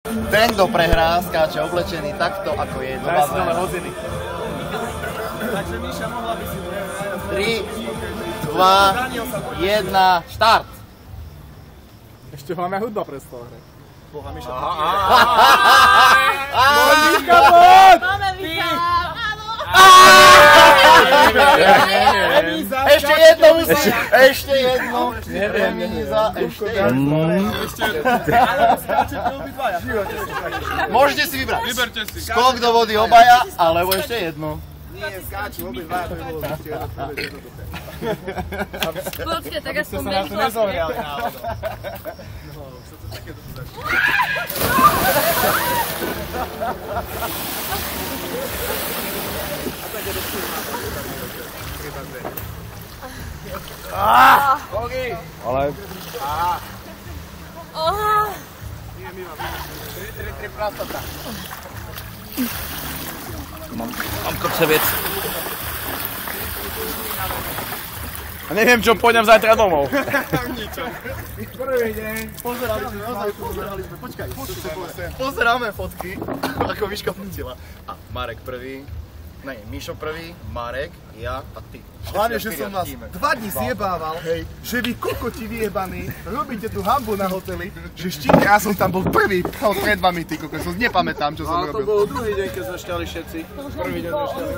Ten, kto prehrá, skáče oblečený takto, ako je do bazénu. Takže Míša, mohla by si... 3, 2, 1, štart! Ešte hlavne hudba prestala hrať. Boha, Míša. Máme Michal! Ešte jedno musí! Ešte jedno! Remíza, ešte jedno. Môžete si vybrať. Vyberte si. Skok do vody obaja, alebo ešte jedno. Nie, skáču, obidva, to by bolo ešte jedno. Počkej, tak aspoň Sa na to nezohriali náhodou. Ale... Mám koceviec. A neviem, čo pôjdem zajtra domov. Prvý deň. Pozerali sme, počkaj. Pozeráme fotky, ako Miška fotila. A Marek prvý, Mišo prvý, Marek, ja a ty. Hlavne, že som vás 2 dní zjebával, že vy kokoti vyjebaní robíte tú hambu na hoteli, že ja som tam bol prvý pred vami, ty kokos, nepamätám, čo som robil. To bol druhý deň, keď sme šťali všetci. Prvý deň sme šťali.